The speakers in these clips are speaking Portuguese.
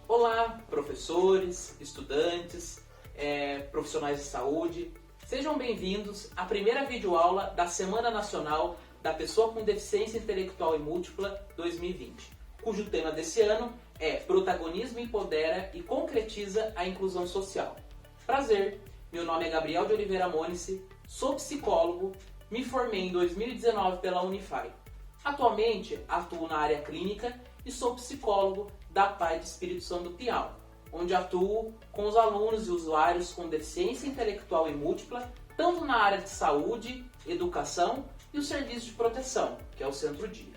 Olá, professores, estudantes, profissionais de saúde. Sejam bem-vindos à primeira videoaula da Semana Nacional da Pessoa com Deficiência Intelectual e Múltipla 2020, cujo tema desse ano é Protagonismo empodera e concretiza a inclusão social. Prazer, meu nome é Gabriel de Oliveira Monice, sou psicólogo, me formei em 2019 pela Unify. Atualmente atuo na área clínica e sou psicólogo da PAI de Espírito Santo do Pinhal, onde atuo com os alunos e usuários com deficiência intelectual e múltipla, tanto na área de saúde, educação e o serviço de proteção, que é o Centro-Dia.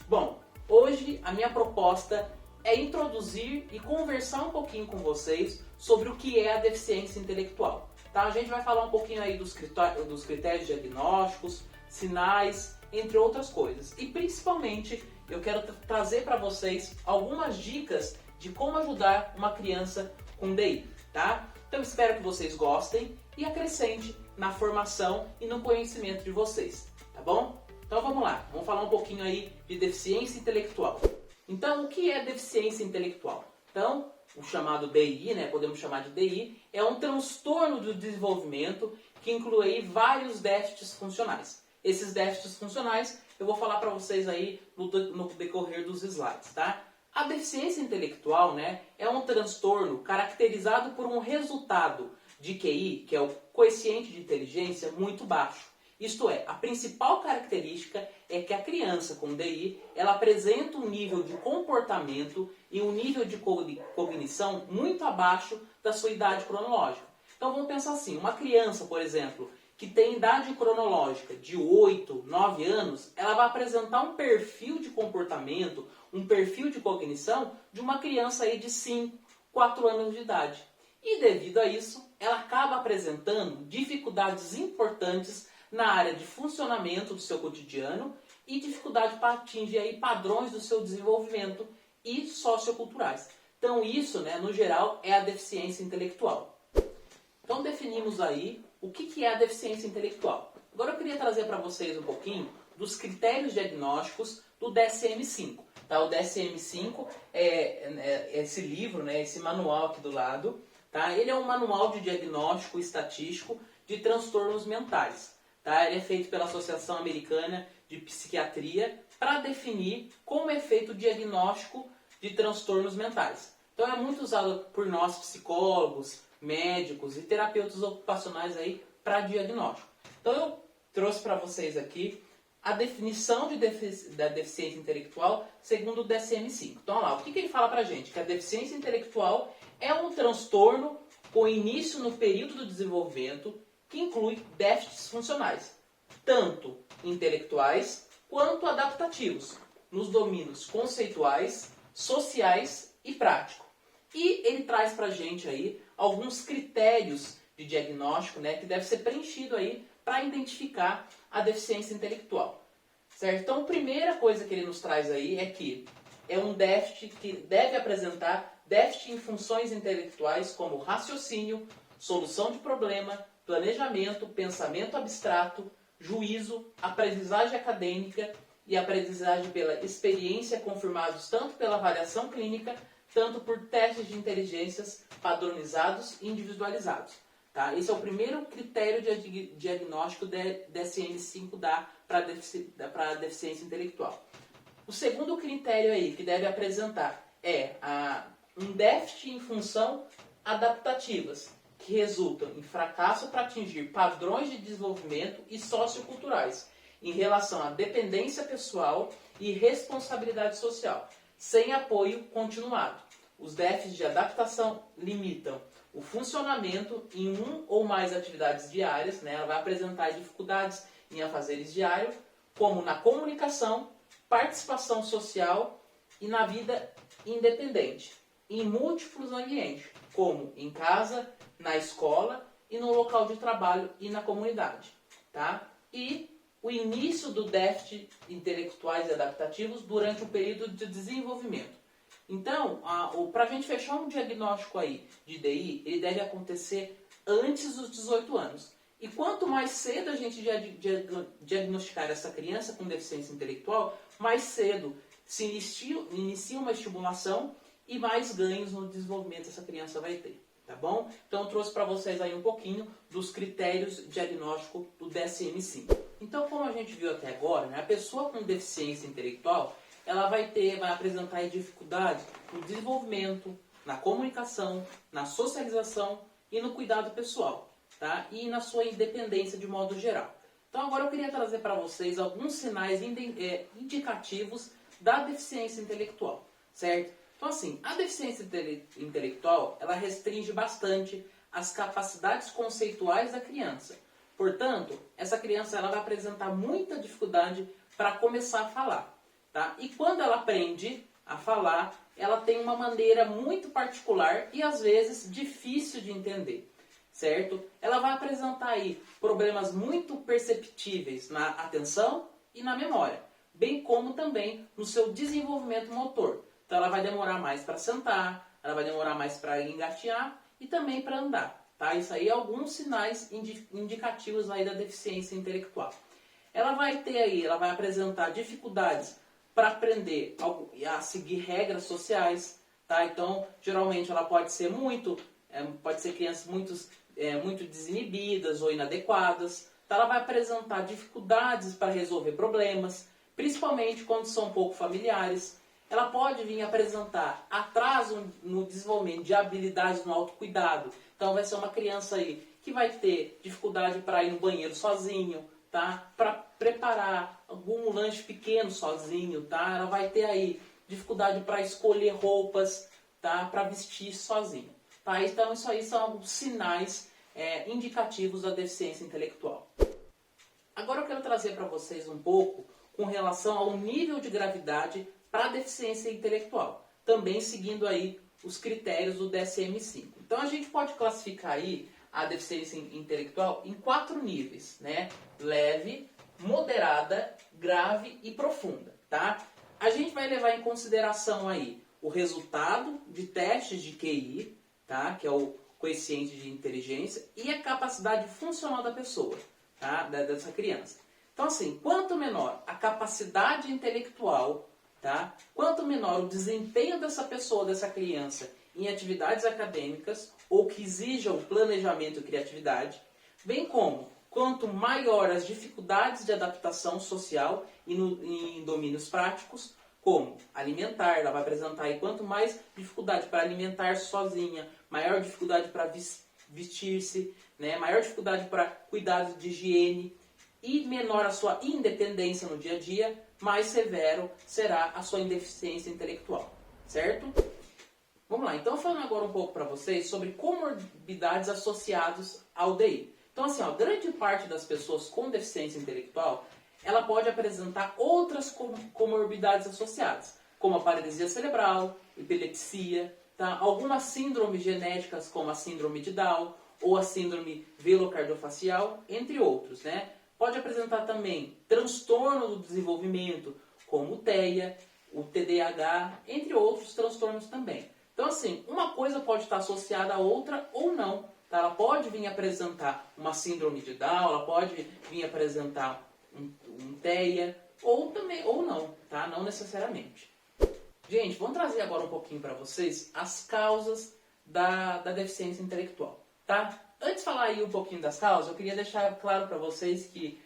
Bom, hoje a minha proposta é introduzir e conversar um pouquinho com vocês sobre o que é a deficiência intelectual. Tá? A gente vai falar um pouquinho aí dos critérios diagnósticos, sinais, entre outras coisas. E principalmente eu quero trazer para vocês algumas dicas de como ajudar uma criança com DI, tá? Então espero que vocês gostem e acrescente na formação e no conhecimento de vocês, tá bom? Então vamos lá, vamos falar um pouquinho aí de deficiência intelectual. Então o que é deficiência intelectual? Então, o chamado DI, né, podemos chamar de DI, é um transtorno do desenvolvimento que inclui aí vários déficits funcionais. Esses déficits funcionais eu vou falar para vocês aí no decorrer dos slides, tá? A deficiência intelectual, né, é um transtorno caracterizado por um resultado de QI, que é o quociente de inteligência, muito baixo. Isto é, a principal característica é que a criança com DI, ela apresenta um nível de comportamento e um nível de cognição muito abaixo da sua idade cronológica. Então vamos pensar assim, uma criança, por exemplo, que tem idade cronológica de 8, 9 anos, ela vai apresentar um perfil de comportamento, um perfil de cognição de uma criança aí de 5, 4 anos de idade. E devido a isso, ela acaba apresentando dificuldades importantes na área de funcionamento do seu cotidiano e dificuldade para atingir aí padrões do seu desenvolvimento e socioculturais. Então isso, né, no geral, é a deficiência intelectual. Então definimos aí o que é a deficiência intelectual. Agora eu queria trazer para vocês um pouquinho dos critérios diagnósticos do DSM-5. Tá? O DSM-5 é esse livro, né, esse manual aqui do lado. Tá? Ele é um manual de diagnóstico estatístico de transtornos mentais. Tá? Ele é feito pela Associação Americana de Psiquiatria para definir como é feito o diagnóstico de transtornos mentais. Então é muito usado por nós psicólogos, médicos e terapeutas ocupacionais aí para diagnóstico. Então eu trouxe para vocês aqui a definição da deficiência intelectual segundo o DSM-5. Então olha lá, o que ele fala para a gente? Que a deficiência intelectual é um transtorno com início no período do desenvolvimento que inclui déficits funcionais, tanto intelectuais quanto adaptativos, nos domínios conceituais, sociais e práticos. E ele traz para a gente aí alguns critérios de diagnóstico, né, que deve ser preenchido aí para identificar a deficiência intelectual. Certo? Então, a primeira coisa que ele nos traz aí é que é um déficit que deve apresentar déficit em funções intelectuais como raciocínio, solução de problema, planejamento, pensamento abstrato, juízo, aprendizagem acadêmica e aprendizagem pela experiência confirmados tanto pela avaliação clínica, tanto por testes de inteligências padronizados e individualizados. Tá? Esse é o primeiro critério de diagnóstico da DSM-5 para a deficiência intelectual. O segundo critério aí que deve apresentar é um déficit em função adaptativas, que resultam em fracasso para atingir padrões de desenvolvimento e socioculturais em relação à dependência pessoal e responsabilidade social, sem apoio continuado. Os déficits de adaptação limitam o funcionamento em um ou mais atividades diárias, né? Ela vai apresentar dificuldades em afazeres diários, como na comunicação, participação social e na vida independente, em múltiplos ambientes, como em casa, na escola e no local de trabalho e na comunidade. Tá? E o início do déficit intelectuais e adaptativos durante o período de desenvolvimento. Então, para a gente fechar um diagnóstico aí de DI, ele deve acontecer antes dos 18 anos. E quanto mais cedo a gente diagnosticar essa criança com deficiência intelectual, mais cedo se inicia uma estimulação e mais ganhos no desenvolvimento essa criança vai ter, tá bom? Então eu trouxe para vocês aí um pouquinho dos critérios de diagnóstico do DSM-5. Então, como a gente viu até agora, né, a pessoa com deficiência intelectual, ela vai apresentar aí dificuldade no desenvolvimento, na comunicação, na socialização e no cuidado pessoal, tá? E na sua independência de modo geral. Então agora eu queria trazer para vocês alguns sinais indicativos da deficiência intelectual, certo? Então assim, a deficiência intelectual, ela restringe bastante as capacidades conceituais da criança. Portanto, essa criança ela vai apresentar muita dificuldade para começar a falar, tá? E quando ela aprende a falar, ela tem uma maneira muito particular e às vezes difícil de entender, certo? Ela vai apresentar aí problemas muito perceptíveis na atenção e na memória, bem como também no seu desenvolvimento motor. Então ela vai demorar mais para sentar, ela vai demorar mais para engatear e também para andar, tá? Isso aí é alguns sinais indicativos aí da deficiência intelectual. Ela vai apresentar dificuldades para aprender a seguir regras sociais, tá? Então, geralmente ela pode ser crianças muito desinibidas ou inadequadas. Então, ela vai apresentar dificuldades para resolver problemas, principalmente quando são pouco familiares. Ela pode vir apresentar atraso no desenvolvimento de habilidades no autocuidado. Então, vai ser uma criança aí que vai ter dificuldade para ir no banheiro sozinho, tá? Para preparar algum lanche pequeno sozinho, tá? Ela vai ter aí dificuldade para escolher roupas, tá? Para vestir sozinho, tá? Então isso aí são alguns sinais indicativos da deficiência intelectual. Agora eu quero trazer para vocês um pouco com relação ao nível de gravidade para a deficiência intelectual, também seguindo aí os critérios do DSM-5. Então a gente pode classificar aí a deficiência intelectual em 4 níveis, né? Leve, moderada, grave e profunda, tá? A gente vai levar em consideração aí o resultado de testes de QI, tá? Que é o coeficiente de inteligência, e a capacidade funcional da pessoa, tá? Dessa criança. Então assim, quanto menor a capacidade intelectual, tá? Quanto menor o desempenho dessa pessoa, dessa criança, em atividades acadêmicas ou que exijam planejamento e criatividade, bem como quanto maior as dificuldades de adaptação social e em domínios práticos, como alimentar, ela vai apresentar aí quanto mais dificuldade para alimentar sozinha, maior dificuldade para vestir-se, né, maior dificuldade para cuidados de higiene e menor a sua independência no dia a dia, mais severo será a sua deficiência intelectual, certo? Vamos lá, então falando agora um pouco para vocês sobre comorbidades associadas ao DI. Então assim, grande parte das pessoas com deficiência intelectual, ela pode apresentar outras comorbidades associadas, como a paralisia cerebral, epilepsia, tá? Algumas síndromes genéticas como a síndrome de Down ou a síndrome velocardiofascial, entre outros, né? Pode apresentar também transtorno do desenvolvimento, como o TEA, o TDAH, entre outros transtornos também. Então assim, uma coisa pode estar associada a outra ou não. Tá? Ela pode vir apresentar uma síndrome de Down, ela pode vir apresentar um TEA, ou não, tá? Não necessariamente. Gente, vamos trazer agora um pouquinho para vocês as causas da deficiência intelectual, tá? Antes de falar aí um pouquinho das causas, eu queria deixar claro para vocês que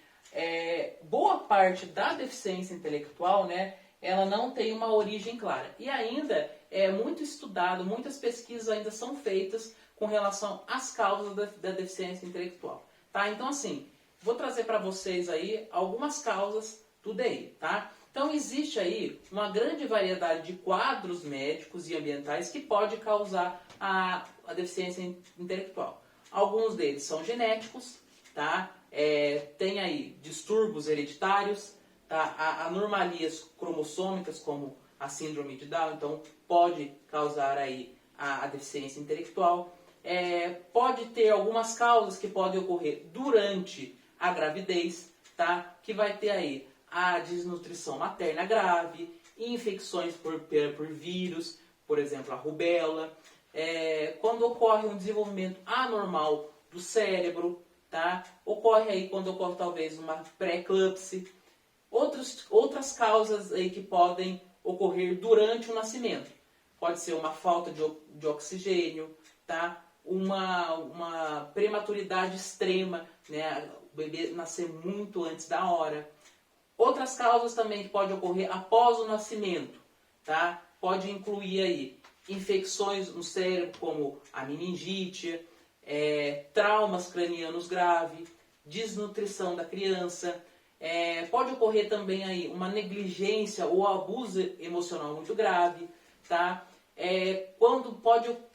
boa parte da deficiência intelectual, né, ela não tem uma origem clara. E ainda é muito estudado, muitas pesquisas ainda são feitas com relação às causas da deficiência intelectual, tá? Então assim, vou trazer para vocês aí algumas causas do DI, tá? Então existe aí uma grande variedade de quadros médicos e ambientais que pode causar a deficiência intelectual. Alguns deles são genéticos, tá? Tem aí distúrbios hereditários, tá? Anomalias cromossômicas como a síndrome de Down, então pode causar aí a deficiência intelectual. Pode ter algumas causas que podem ocorrer durante a gravidez, tá? Que vai ter aí a desnutrição materna grave, infecções por vírus, por exemplo, a rubéola, quando ocorre um desenvolvimento anormal do cérebro, tá? Ocorre aí quando ocorre talvez uma pré-eclâmpsia, outras causas aí que podem ocorrer durante o nascimento, pode ser uma falta de oxigênio, tá? Uma prematuridade extrema, né? O bebê nascer muito antes da hora. Outras causas também que podem ocorrer após o nascimento, tá? Pode incluir aí infecções no cérebro, como a meningite, traumas cranianos graves, desnutrição da criança. Pode ocorrer também aí uma negligência ou abuso emocional muito grave, tá?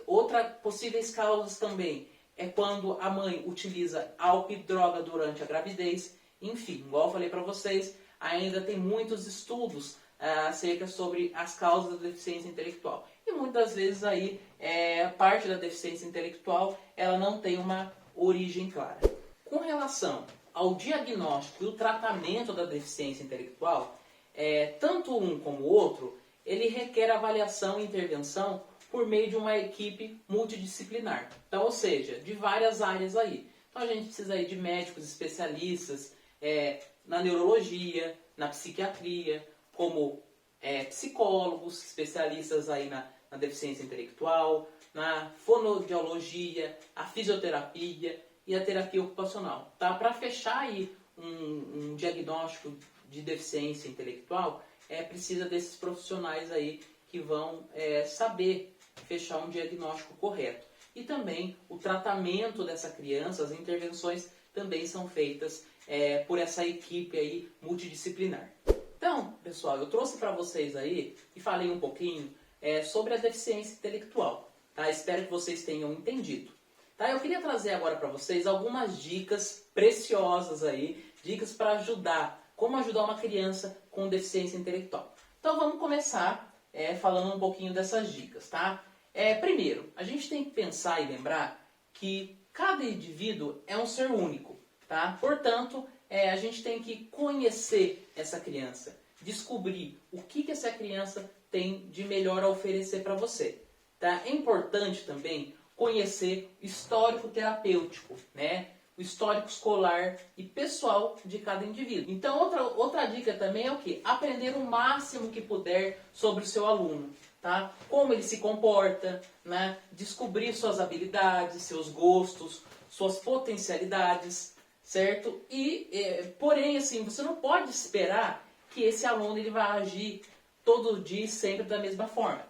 Outras possíveis causas também é quando a mãe utiliza álcool e droga durante a gravidez. Enfim, igual eu falei para vocês, ainda tem muitos estudos acerca sobre as causas da deficiência intelectual. E muitas vezes aí, parte da deficiência intelectual, ela não tem uma origem clara. Com relação ao diagnóstico e o tratamento da deficiência intelectual, tanto um como o outro, ele requer avaliação e intervenção por meio de uma equipe multidisciplinar. Então, ou seja, de várias áreas aí. Então a gente precisa aí de médicos especialistas na neurologia, na psiquiatria, como psicólogos, especialistas aí na deficiência intelectual, na fonoaudiologia, a fisioterapia e a terapia ocupacional. Tá? Para fechar aí um diagnóstico de deficiência intelectual, precisa desses profissionais aí que vão saber fechar um diagnóstico correto. E também o tratamento dessa criança, as intervenções também são feitas por essa equipe aí multidisciplinar. Então, pessoal, eu trouxe para vocês aí e falei um pouquinho sobre a deficiência intelectual. Tá? Espero que vocês tenham entendido. Tá? Eu queria trazer agora para vocês algumas dicas preciosas aí, dicas para como ajudar uma criança com deficiência intelectual. Então vamos começar falando um pouquinho dessas dicas, tá? Primeiro, a gente tem que pensar e lembrar que cada indivíduo é um ser único, tá? Portanto, a gente tem que conhecer essa criança, descobrir o que essa criança tem de melhor a oferecer para você, tá? É importante também conhecer o histórico terapêutico, né? O histórico escolar e pessoal de cada indivíduo. Então, outra dica também é o quê? Aprender o máximo que puder sobre o seu aluno, tá? Como ele se comporta, né? Descobrir suas habilidades, seus gostos, suas potencialidades, certo? Porém, assim, você não pode esperar que esse aluno ele vai agir todo dia e sempre da mesma forma.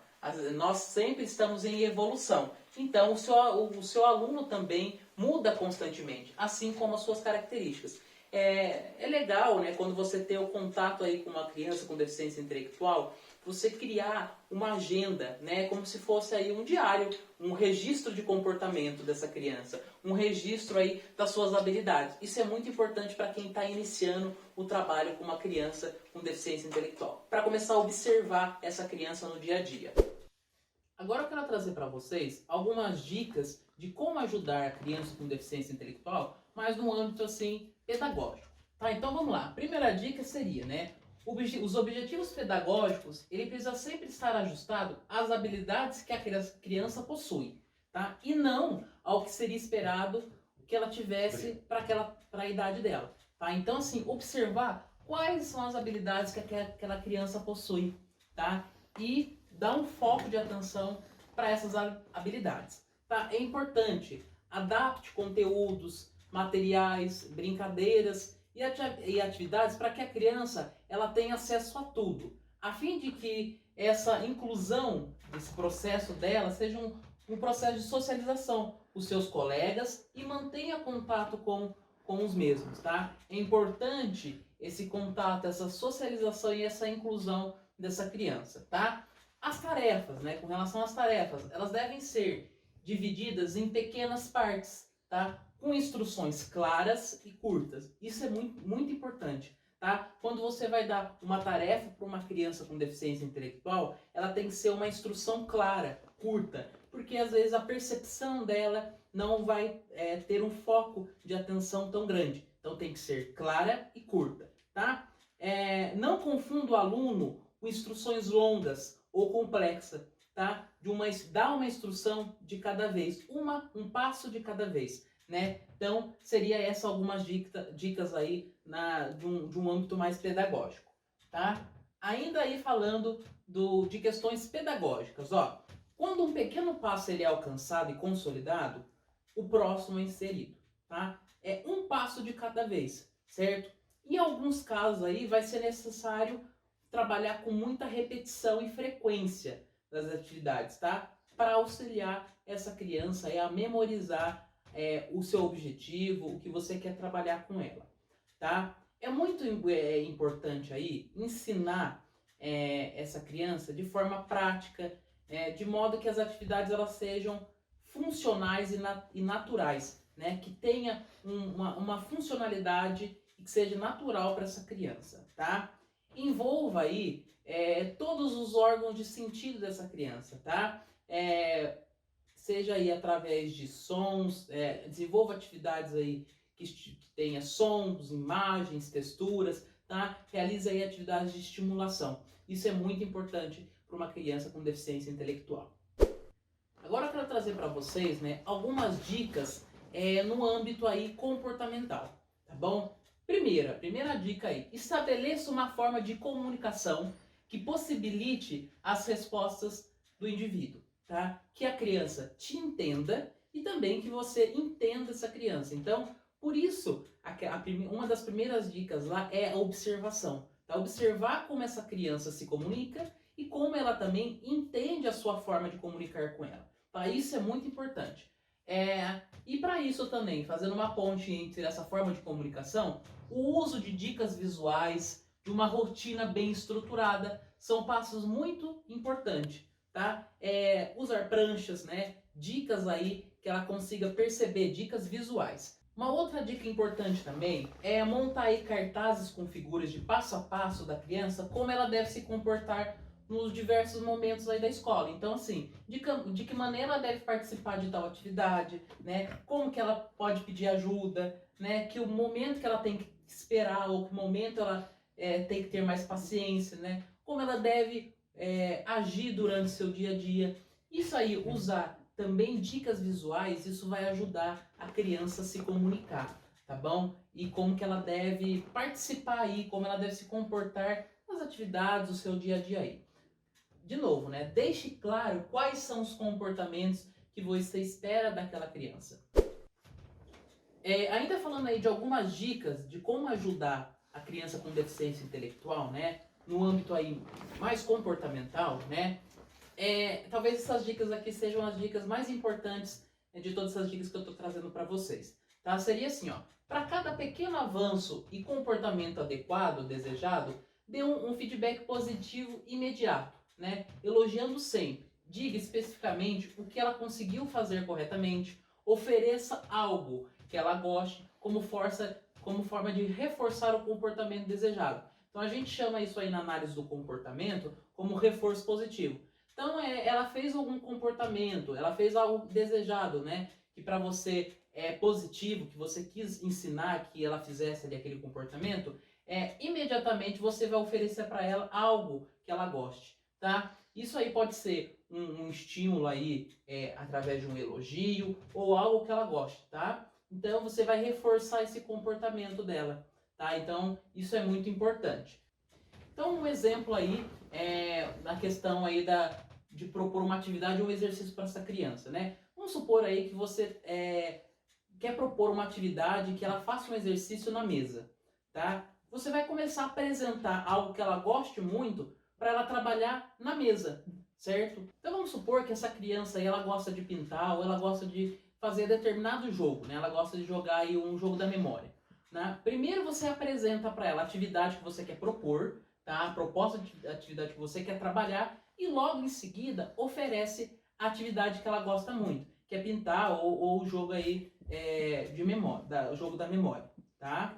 Nós sempre estamos em evolução. Então, o seu aluno também muda constantemente, assim como as suas características. É legal, né, quando você tem o contato aí com uma criança com deficiência intelectual, você criar uma agenda, né, como se fosse aí um diário, um registro de comportamento dessa criança, um registro aí das suas habilidades. Isso é muito importante para quem está iniciando o trabalho com uma criança com deficiência intelectual, para começar a observar essa criança no dia a dia. Agora eu quero trazer para vocês algumas dicas de como ajudar a criança com deficiência intelectual, mas no âmbito assim pedagógico. Tá? Então vamos lá. A primeira dica seria, né, os objetivos pedagógicos, ele precisa sempre estar ajustado às habilidades que a criança possui, tá? E não ao que seria esperado que ela tivesse para a idade dela, tá? Então assim, observar quais são as habilidades que aquela criança possui, tá? E dar um foco de atenção para essas habilidades. Tá? É importante, adapte conteúdos, materiais, brincadeiras e atividades para que a criança ela tenha acesso a tudo, a fim de que essa inclusão desse processo dela seja um processo de socialização com os seus colegas e mantenha contato com os mesmos. Tá? É importante esse contato, essa socialização e essa inclusão dessa criança. Tá? As tarefas, né? Com relação às tarefas, elas devem ser divididas em pequenas partes, tá? Com instruções claras e curtas. Isso é muito, muito importante, tá? Quando você vai dar uma tarefa para uma criança com deficiência intelectual, ela tem que ser uma instrução clara, curta, porque às vezes a percepção dela não vai ter um foco de atenção tão grande. Então tem que ser clara e curta, tá? Não confunda o aluno com instruções longas ou complexa, tá? Dá uma instrução de cada vez, um passo de cada vez, né? Então, seria essa algumas dicas aí de um âmbito mais pedagógico, tá? Ainda aí falando de questões pedagógicas, ó. Quando um pequeno passo ele é alcançado e consolidado, o próximo é inserido, tá? É um passo de cada vez, certo? Em alguns casos aí vai ser necessário trabalhar com muita repetição e frequência das atividades, tá? Para auxiliar essa criança a memorizar o seu objetivo, o que você quer trabalhar com ela, tá? É muito importante aí ensinar essa criança de forma prática, de modo que as atividades elas sejam funcionais e naturais, né? Que tenha uma funcionalidade e que seja natural para essa criança, tá? Envolva aí todos os órgãos de sentido dessa criança, tá? Seja aí através de sons, desenvolva atividades aí que tenha sons, imagens, texturas, tá? Realiza aí atividades de estimulação. Isso é muito importante para uma criança com deficiência intelectual. Agora eu quero trazer para vocês, né, algumas dicas no âmbito aí comportamental, tá bom? Primeira dica aí, estabeleça uma forma de comunicação que possibilite as respostas do indivíduo, tá? Que a criança te entenda e também que você entenda essa criança. Então, por isso, uma das primeiras dicas lá é a observação, tá? Observar como essa criança se comunica e como ela também entende a sua forma de comunicar com ela. Tá? Isso é muito importante. E para isso também, fazendo uma ponte entre essa forma de comunicação, o uso de dicas visuais, de uma rotina bem estruturada, são passos muito importantes, tá? Usar pranchas, né? Dicas aí que ela consiga perceber, dicas visuais. Uma outra dica importante também é montar aí cartazes com figuras de passo a passo da criança, como ela deve se comportar nos diversos momentos aí da escola. Então, assim, de que maneira ela deve participar de tal atividade, né? Como que ela pode pedir ajuda, né? Que o momento que ela tem que esperar ou que momento ela tem que ter mais paciência, né? Como ela deve agir durante o seu dia a dia. Isso aí, usar também dicas visuais, isso vai ajudar a criança a se comunicar, tá bom? E como que ela deve participar aí, como ela deve se comportar nas atividades do seu dia a dia aí. De novo, né? Deixe claro quais são os comportamentos que você espera daquela criança. Ainda falando aí de algumas dicas de como ajudar a criança com deficiência intelectual, né? No âmbito aí mais comportamental, né? Talvez essas dicas aqui sejam as dicas mais importantes de todas essas dicas que eu estou trazendo para vocês. Tá? Seria assim, ó. Para cada pequeno avanço e comportamento adequado, desejado, dê um feedback positivo imediato, né? Elogiando sempre. Diga especificamente o que ela conseguiu fazer corretamente. Ofereça algo que ela goste como forma de reforçar o comportamento desejado. Então a gente chama isso aí na análise do comportamento como reforço positivo. Então ela fez algum comportamento, ela fez algo desejado, né? Que para você é positivo, que você quis ensinar que ela fizesse ali aquele comportamento, imediatamente você vai oferecer para ela algo que ela goste, tá? Isso aí pode ser um estímulo aí através de um elogio ou algo que ela goste, tá? Então você vai reforçar esse comportamento dela, tá? Então isso é muito importante. Então um exemplo aí na questão aí de propor uma atividade ou um exercício para essa criança, né? Vamos supor aí que você quer propor uma atividade que ela faça um exercício na mesa, tá? Você vai começar a apresentar algo que ela goste muito para ela trabalhar na mesa, certo? Então vamos supor que essa criança aí, ela gosta de pintar ou ela gosta de fazer determinado jogo, né? Ela gosta de jogar aí um jogo da memória, né? Primeiro você apresenta para ela a atividade que você quer propor, tá? A proposta de atividade que você quer trabalhar e logo em seguida oferece a atividade que ela gosta muito, que é pintar ou o jogo aí de memória, o jogo da memória, tá?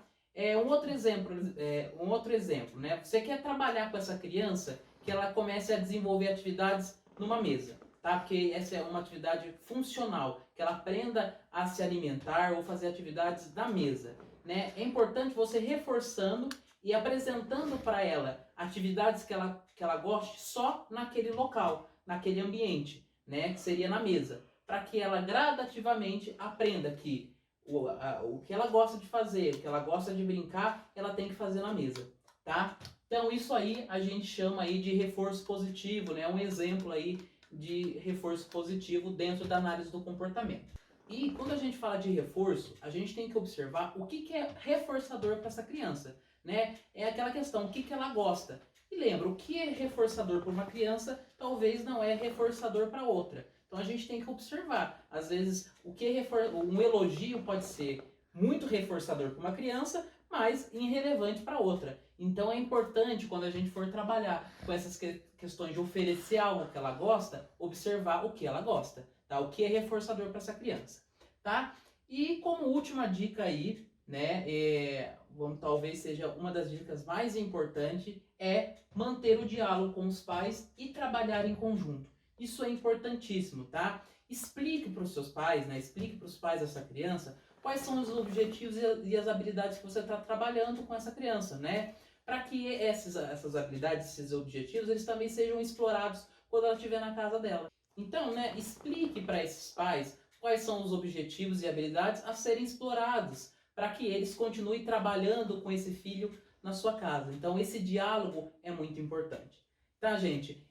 Um outro exemplo, né? Você quer trabalhar com essa criança que ela comece a desenvolver atividades numa mesa, tá? Porque essa é uma atividade funcional, que ela aprenda a se alimentar ou fazer atividades da mesa, né? É importante você reforçando e apresentando para ela atividades que ela goste só naquele local, naquele ambiente, né? Que seria na mesa, para que ela gradativamente aprenda que o que ela gosta de fazer, o que ela gosta de brincar, ela tem que fazer na mesa, tá? Então isso aí a gente chama aí de reforço positivo, né? Um exemplo aí de reforço positivo dentro da análise do comportamento. E quando a gente fala de reforço, a gente tem que observar o que é reforçador para essa criança, né? É aquela questão, o que ela gosta. E lembra, o que é reforçador para uma criança, talvez não é reforçador para outra. Então a gente tem que observar. Às vezes, um elogio pode ser muito reforçador para uma criança, mas irrelevante para outra. Então é importante, quando a gente for trabalhar com essas questões de oferecer algo que ela gosta, observar o que ela gosta, tá? O que é reforçador para essa criança, tá? E como última dica aí, né, talvez seja uma das dicas mais importantes, é manter o diálogo com os pais e trabalhar em conjunto. Isso é importantíssimo, tá? Explique para os seus pais, né? Explique para os pais dessa criança quais são os objetivos e as habilidades que você está trabalhando com essa criança, né? Para que essas habilidades, esses objetivos, eles também sejam explorados quando ela estiver na casa dela. Então, né, explique para esses pais quais são os objetivos e habilidades a serem explorados, para que eles continuem trabalhando com esse filho na sua casa. Então, esse diálogo é muito importante. Tá, gente?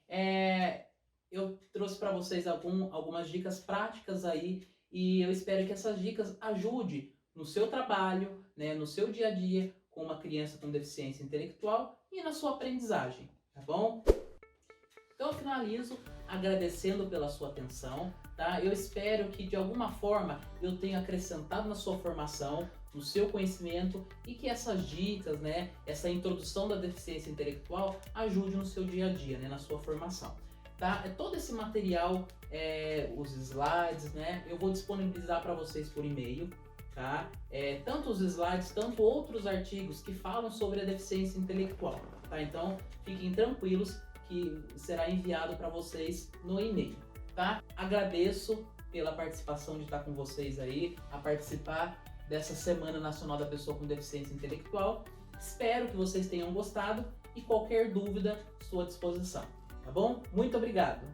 Eu trouxe para vocês algumas dicas práticas aí, e eu espero que essas dicas ajudem no seu trabalho, né, no seu dia a dia com uma criança com deficiência intelectual e na sua aprendizagem, tá bom? Então eu finalizo agradecendo pela sua atenção, tá? Eu espero que de alguma forma eu tenha acrescentado na sua formação, no seu conhecimento, e que essas dicas, né, essa introdução da deficiência intelectual ajude no seu dia a dia, né, na sua formação. Tá? Todo esse material, os slides, né, eu vou disponibilizar para vocês por e-mail, tá? Tanto os slides, tanto outros artigos que falam sobre a deficiência intelectual, tá? Então, fiquem tranquilos que será enviado para vocês no e-mail, tá? Agradeço pela participação de estar com vocês aí, a participar dessa Semana Nacional da Pessoa com Deficiência Intelectual. Espero que vocês tenham gostado e qualquer dúvida, estou à disposição. Tá bom? Muito obrigado!